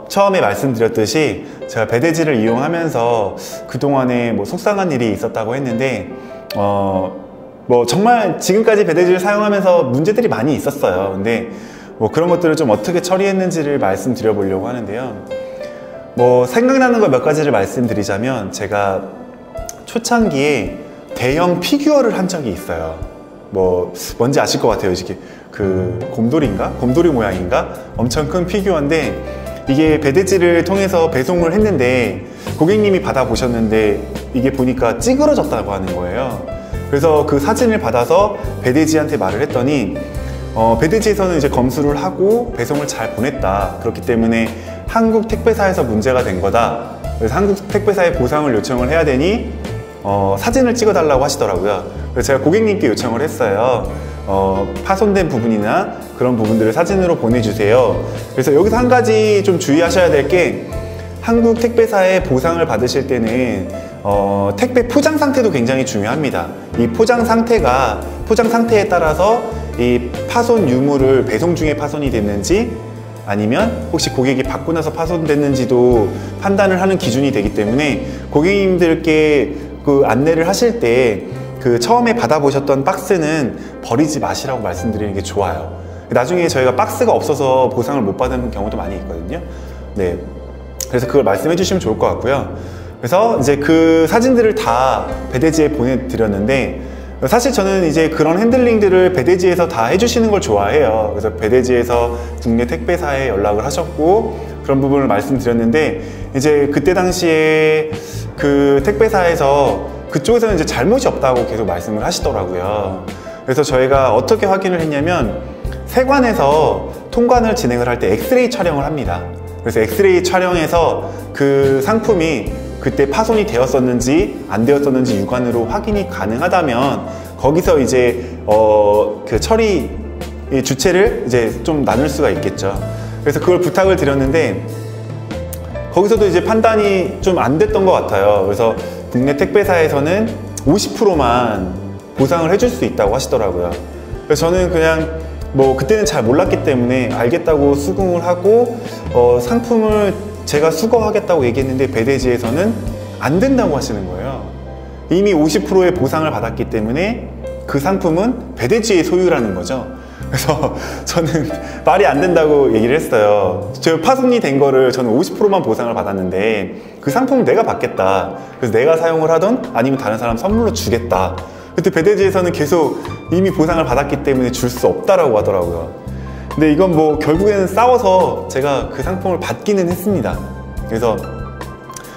처음에 말씀드렸듯이 제가 배대지를 이용하면서 그동안에 뭐 속상한 일이 있었다고 했는데 뭐 정말 지금까지 배대지를 사용하면서 문제들이 많이 있었어요. 근데 뭐 그런 것들을 좀 어떻게 처리했는지를 말씀드려 보려고 하는데요. 뭐 생각나는 거 몇 가지를 말씀드리자면, 제가 초창기에 대형 피규어를 한 적이 있어요. 뭐 뭔지 아실 것 같아요. 이게 그 곰돌이인가? 곰돌이 모양인가? 엄청 큰 피규어인데, 이게 배대지를 통해서 배송을 했는데 고객님이 받아보셨는데 이게 보니까 찌그러졌다고 하는 거예요. 그래서 그 사진을 받아서 배대지한테 말을 했더니 배대지에서는 이제 검수를 하고 배송을 잘 보냈다. 그렇기 때문에 한국 택배사에서 문제가 된 거다. 그래서 한국 택배사에 보상을 요청을 해야 되니 사진을 찍어달라고 하시더라고요. 그래서 제가 고객님께 요청을 했어요. 파손된 부분이나 그런 부분들을 사진으로 보내주세요. 그래서 여기서 한 가지 좀 주의하셔야 될 게, 한국 택배사에 보상을 받으실 때는 택배 포장 상태도 굉장히 중요합니다. 이 포장 상태에 따라서 이 파손 유무를 배송 중에 파손이 됐는지, 아니면 혹시 고객이 받고 나서 파손됐는지도 판단을 하는 기준이 되기 때문에, 고객님들께 그 안내를 하실 때 그 처음에 받아보셨던 박스는 버리지 마시라고 말씀드리는 게 좋아요. 나중에 저희가 박스가 없어서 보상을 못 받는 경우도 많이 있거든요. 네, 그래서 그걸 말씀해 주시면 좋을 것 같고요. 그래서 이제 그 사진들을 다 배대지에 보내드렸는데, 사실 저는 이제 그런 핸들링들을 배대지에서 다 해주시는 걸 좋아해요. 그래서 배대지에서 국내 택배사에 연락을 하셨고 그런 부분을 말씀드렸는데, 이제 그때 당시에 그 택배사에서 그쪽에서는 이제 잘못이 없다고 계속 말씀을 하시더라고요. 그래서 저희가 어떻게 확인을 했냐면, 세관에서 통관을 진행을 할 때 엑스레이 촬영을 합니다. 그래서 엑스레이 촬영해서 그 상품이 그때 파손이 되었었는지 안 되었었는지 육안으로 확인이 가능하다면, 거기서 이제 그 처리 주체를 이제 좀 나눌 수가 있겠죠. 그래서 그걸 부탁을 드렸는데, 거기서도 이제 판단이 좀 안 됐던 것 같아요. 그래서 국내 택배사에서는 50%만 보상을 해줄 수 있다고 하시더라고요. 그래서 저는 그냥 뭐 그때는 잘 몰랐기 때문에 알겠다고 수긍을 하고 상품을 제가 수거하겠다고 얘기했는데, 배대지에서는 안 된다고 하시는 거예요. 이미 50%의 보상을 받았기 때문에 그 상품은 배대지의 소유라는 거죠. 그래서 저는 말이 안 된다고 얘기를 했어요. 저 파손이 된 거를 저는 50%만 보상을 받았는데 그 상품을 내가 받겠다. 그래서 내가 사용을 하던 아니면 다른 사람 선물로 주겠다. 그때 배대지에서는 계속 이미 보상을 받았기 때문에 줄 수 없다라고 하더라고요. 근데 이건 뭐 결국에는 싸워서 제가 그 상품을 받기는 했습니다. 그래서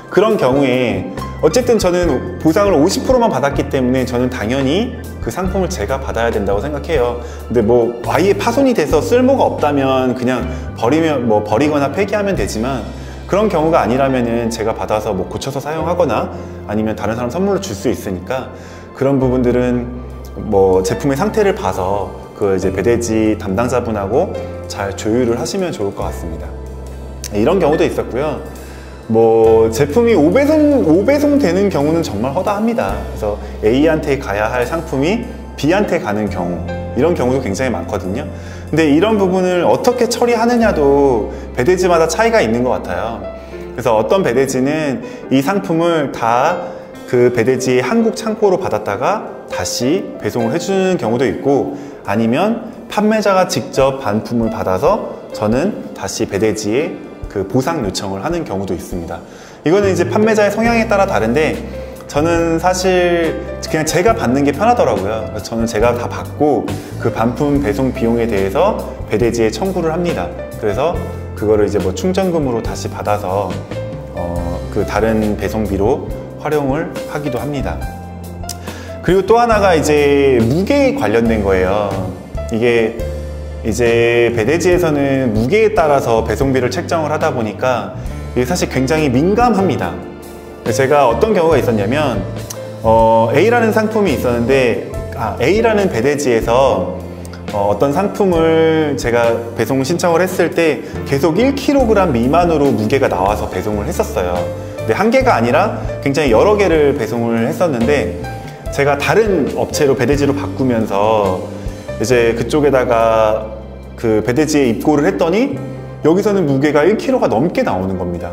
그런 경우에 어쨌든 저는 보상을 50%만 받았기 때문에 저는 당연히 그 상품을 제가 받아야 된다고 생각해요. 근데 뭐 아예 파손이 돼서 쓸모가 없다면 그냥 버리거나 폐기하면 되지만, 그런 경우가 아니라면은 제가 받아서 뭐 고쳐서 사용하거나 아니면 다른 사람 선물로 줄 수 있으니까, 그런 부분들은 뭐 제품의 상태를 봐서 그 이제 배대지 담당자분하고 잘 조율을 하시면 좋을 것 같습니다. 이런 경우도 있었고요. 뭐 제품이 5배송 되는 경우는 정말 허다합니다. 그래서 A한테 가야 할 상품이 B한테 가는 경우, 이런 경우도 굉장히 많거든요. 근데 이런 부분을 어떻게 처리하느냐도 배대지마다 차이가 있는 것 같아요. 그래서 어떤 배대지는 이 상품을 다 그 배대지의 한국 창고로 받았다가 다시 배송을 해주는 경우도 있고, 아니면 판매자가 직접 반품을 받아서 저는 다시 배대지에 그 보상 요청을 하는 경우도 있습니다. 이거는 이제 판매자의 성향에 따라 다른데, 저는 사실 그냥 제가 받는 게 편하더라고요. 그래서 저는 제가 다 받고 그 반품 배송 비용에 대해서 배대지에 청구를 합니다. 그래서 그거를 이제 뭐 충전금으로 다시 받아서 그 다른 배송비로 활용을 하기도 합니다. 그리고 또 하나가 이제 무게에 관련된 거예요. 이게 이제 배대지에서는 무게에 따라서 배송비를 책정을 하다 보니까 이게 사실 굉장히 민감합니다. 제가 어떤 경우가 있었냐면 A라는 상품이 있었는데 A라는 배대지에서 어떤 상품을 제가 배송 신청을 했을 때 계속 1kg 미만으로 무게가 나와서 배송을 했었어요. 근데 한 개가 아니라 굉장히 여러 개를 배송을 했었는데, 제가 다른 업체로 배대지로 바꾸면서 이제 그쪽에다가 그 배대지에 입고를 했더니 여기서는 무게가 1kg가 넘게 나오는 겁니다.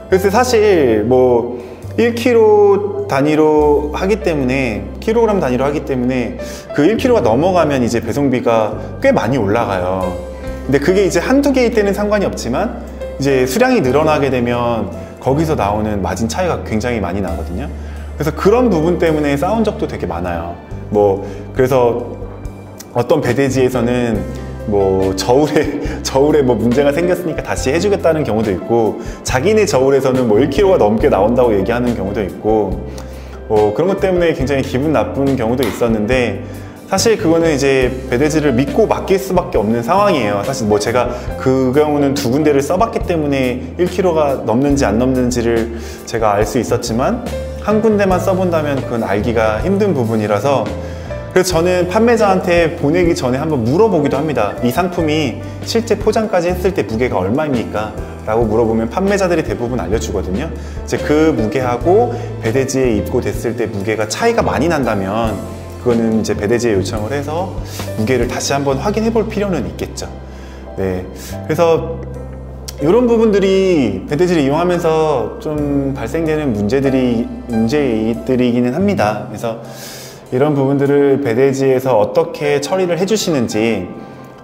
그래서 사실 뭐 1kg 단위로 하기 때문에, 킬로그램 단위로 하기 때문에 그 1kg가 넘어가면 이제 배송비가 꽤 많이 올라가요. 근데 그게 이제 한두 개일 때는 상관이 없지만 이제 수량이 늘어나게 되면 거기서 나오는 마진 차이가 굉장히 많이 나거든요. 그래서 그런 부분 때문에 싸운 적도 되게 많아요. 뭐 그래서 어떤 배대지에서는 뭐 저울에 뭐 문제가 생겼으니까 다시 해주겠다는 경우도 있고, 자기네 저울에서는 뭐 1kg가 넘게 나온다고 얘기하는 경우도 있고, 그런 것 때문에 굉장히 기분 나쁜 경우도 있었는데, 사실 그거는 이제 배대지를 믿고 맡길 수밖에 없는 상황이에요. 사실 뭐 제가 그 경우는 두 군데를 써봤기 때문에 1kg가 넘는지 안 넘는지를 제가 알 수 있었지만, 한 군데만 써본다면 그건 알기가 힘든 부분이라서, 그래서 저는 판매자한테 보내기 전에 한번 물어보기도 합니다. 이 상품이 실제 포장까지 했을 때 무게가 얼마입니까? 라고 물어보면 판매자들이 대부분 알려주거든요. 이제 그 무게하고 배대지에 입고됐을 때 무게가 차이가 많이 난다면 그거는 이제 배대지에 요청을 해서 무게를 다시 한번 확인해 볼 필요는 있겠죠. 네. 그래서 이런 부분들이 배대지를 이용하면서 좀 발생되는 문제들이기는 합니다. 그래서 이런 부분들을 배대지에서 어떻게 처리를 해주시는지,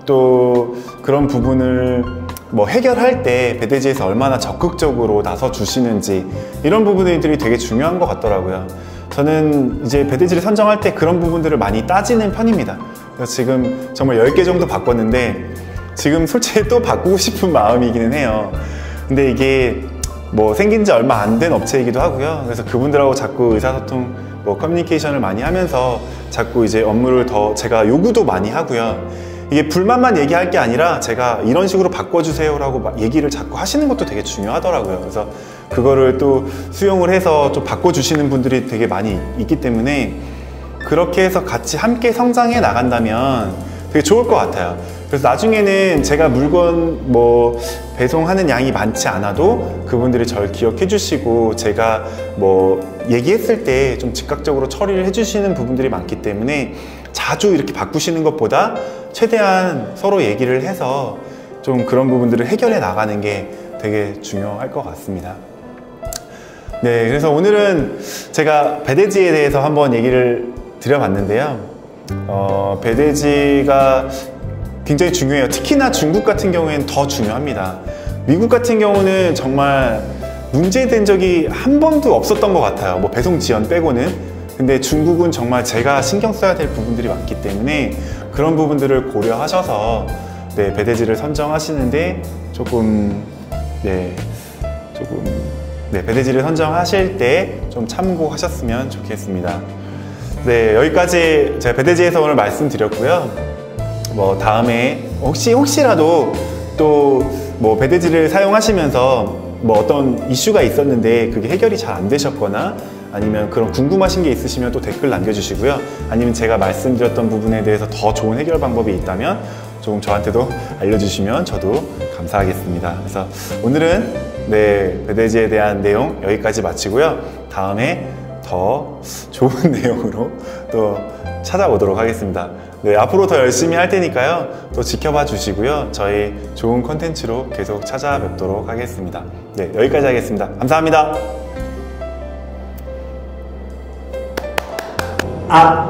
또 그런 부분을 뭐 해결할 때 배대지에서 얼마나 적극적으로 나서 주시는지, 이런 부분들이 되게 중요한 것 같더라고요. 저는 이제 배대지를 선정할 때 그런 부분들을 많이 따지는 편입니다. 그래서 지금 정말 10개 정도 바꿨는데 지금 솔직히 또 바꾸고 싶은 마음이기는 해요. 근데 이게 뭐 생긴 지 얼마 안 된 업체이기도 하고요. 그래서 그분들하고 자꾸 의사소통, 커뮤니케이션을 많이 하면서 자꾸 이제 업무를 더 제가 요구도 많이 하고요. 이게 불만만 얘기할 게 아니라 제가 이런 식으로 바꿔주세요 라고 얘기를 자꾸 하시는 것도 되게 중요하더라고요. 그래서 그거를 또 수용을 해서 좀 바꿔주시는 분들이 되게 많이 있기 때문에 그렇게 해서 같이 함께 성장해 나간다면 되게 좋을 것 같아요. 그래서 나중에는 제가 물건 뭐 배송하는 양이 많지 않아도 그분들이 저를 기억해 주시고 제가 뭐 얘기했을 때 좀 즉각적으로 처리를 해 주시는 부분들이 많기 때문에 자주 이렇게 바꾸시는 것보다 최대한 서로 얘기를 해서 좀 그런 부분들을 해결해 나가는 게 되게 중요할 것 같습니다. 네, 그래서 오늘은 제가 배대지에 대해서 한번 얘기를 드려봤는데요. 배대지가 굉장히 중요해요. 특히나 중국 같은 경우에는 더 중요합니다. 미국 같은 경우는 정말 문제된 적이 한 번도 없었던 것 같아요. 뭐 배송 지연 빼고는. 근데 중국은 정말 제가 신경 써야 될 부분들이 많기 때문에 그런 부분들을 고려하셔서 네, 배대지를 선정하시는데 조금 배대지를 선정하실 때 좀 참고하셨으면 좋겠습니다. 네, 여기까지 제가 배대지에서 오늘 말씀드렸고요. 뭐 다음에 혹시라도 또 뭐 배대지를 사용하시면서 뭐 어떤 이슈가 있었는데 그게 해결이 잘 안 되셨거나 아니면 그런 궁금하신 게 있으시면 또 댓글 남겨주시고요. 아니면 제가 말씀드렸던 부분에 대해서 더 좋은 해결 방법이 있다면 조금 저한테도 알려주시면 저도 감사하겠습니다. 그래서 오늘은 네, 배대지에 대한 내용 여기까지 마치고요. 다음에 더 좋은 내용으로 또 찾아오도록 하겠습니다. 네, 앞으로 더 열심히 할 테니까요. 또 지켜봐 주시고요. 저희 좋은 콘텐츠로 계속 찾아뵙도록 하겠습니다. 네, 여기까지 하겠습니다. 감사합니다.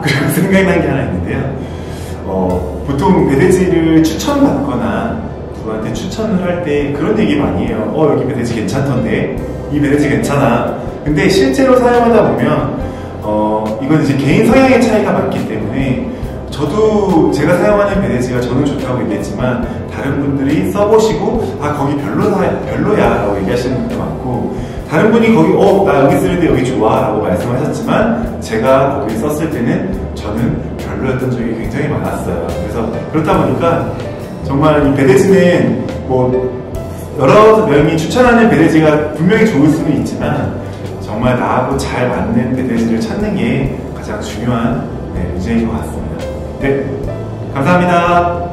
그리고 생각난 게 하나 있는데요. 보통 배대지를 추천받거나 누구한테 추천을 할 때 그런 얘기 많이 해요. 여기 배대지 괜찮던데, 이 배대지 괜찮아. 근데 실제로 사용하다 보면 이건 이제 개인 성향의 차이가 많기 때문에 저도 제가 사용하는 배대지가 저는 좋다고 얘기했지만 다른 분들이 써보시고 거기 별로야 라고 얘기하시는 분도 많고, 다른 분이 거기 나 여기 쓰는데 여기 좋아 라고 말씀하셨지만 제가 거기 썼을 때는 저는 별로였던 적이 굉장히 많았어요. 그래서 그렇다 보니까 정말 이 배대지는 뭐 여러 명이 추천하는 배대지가 분명히 좋을 수는 있지만 정말 나하고 잘 맞는 배대지를 찾는 게 가장 중요한 문제인 것 같습니다. 네, 감사합니다.